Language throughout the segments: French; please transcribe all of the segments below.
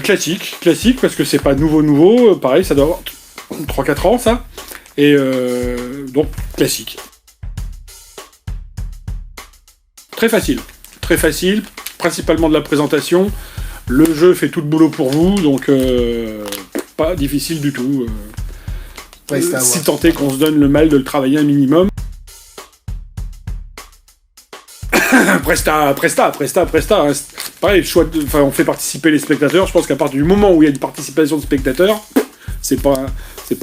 Classique, parce que c'est pas nouveau, pareil, ça doit avoir 3-4 ans, ça. Et donc, classique. Très facile, principalement de la présentation. Le jeu fait tout le boulot pour vous, donc pas difficile du tout. Si tant est qu'on se donne le mal de le travailler un minimum. Presta. Hein. Pareil, on fait participer les spectateurs. Je pense qu'à partir du moment où il y a une participation de spectateurs, c'est pas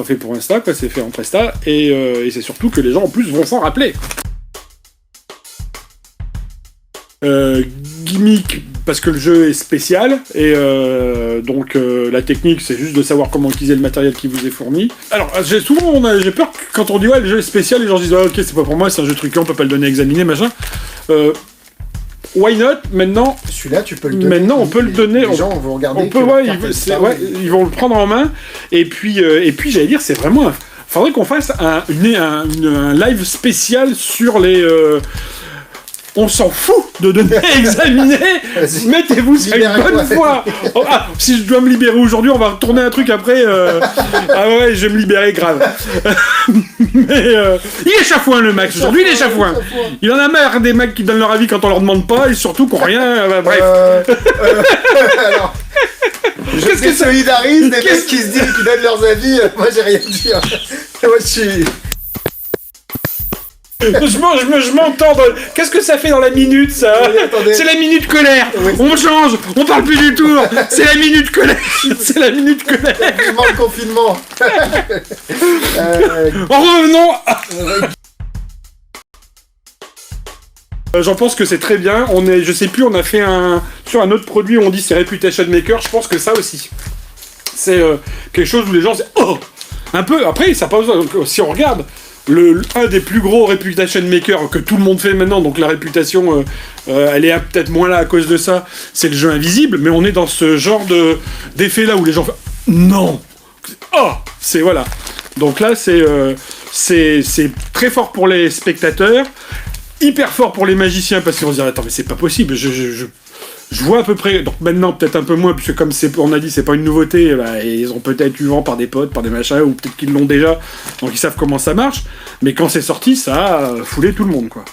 fait pour Insta, quoi. C'est fait en Presta, et c'est surtout que les gens en plus vont s'en rappeler. Gimmick, parce que le jeu est spécial, et donc la technique, c'est juste de savoir comment utiliser le matériel qui vous est fourni. Alors, j'ai peur que quand on dit ouais, le jeu est spécial, les gens disent ok, c'est pas pour moi, c'est un jeu truqué, on peut pas le donner à examiner, machin. Why not? Maintenant, celui-là, tu peux le donner. Maintenant, on peut le donner. Les gens vont regarder. Ils vont le prendre en main. Et puis j'allais dire, c'est vraiment. Faudrait qu'on fasse un live spécial sur les. On s'en fout de donner à examiner. Mettez-vous sur une bonne fois. Oh, si je dois me libérer aujourd'hui, on va retourner un truc après. Ah ouais, je vais me libérer grave. Mais il est chafouin le Max aujourd'hui, il est chafouin. Il en a marre des mecs qui donnent leur avis quand on leur demande pas et surtout qu'on rien. Bref. Alors, je me solidarise des mecs qui se disent qui donnent leurs avis. Moi, j'ai rien dit. Moi, je suis. Je m'entends. Qu'est-ce que ça fait dans la minute, ça? Oui, c'est la minute colère. Oui. On change, on parle plus du tout. C'est la minute colère. C'est la minute colère. Vivement le confinement. Revenons. J'en pense que c'est très bien. Je sais plus, on a fait sur un autre produit où on dit c'est Reputation Maker. Je pense que ça aussi, c'est quelque chose où les gens disent oh, un peu. Après, ça pas besoin. Donc, si on regarde. Un des plus gros Reputation Maker que tout le monde fait maintenant, donc la réputation, elle est peut-être moins là à cause de ça, c'est le jeu invisible, mais on est dans ce genre d'effet là où les gens font non, oh, c'est voilà. Donc là, c'est très fort pour les spectateurs, hyper fort pour les magiciens parce qu'ils vont se dire attends mais c'est pas possible, je vois à peu près, donc maintenant peut-être un peu moins, puisque comme on a dit, c'est pas une nouveauté, ils ont peut-être eu vent par des potes, par des machins, ou peut-être qu'ils l'ont déjà, donc ils savent comment ça marche, mais quand c'est sorti, ça a foulé tout le monde, quoi.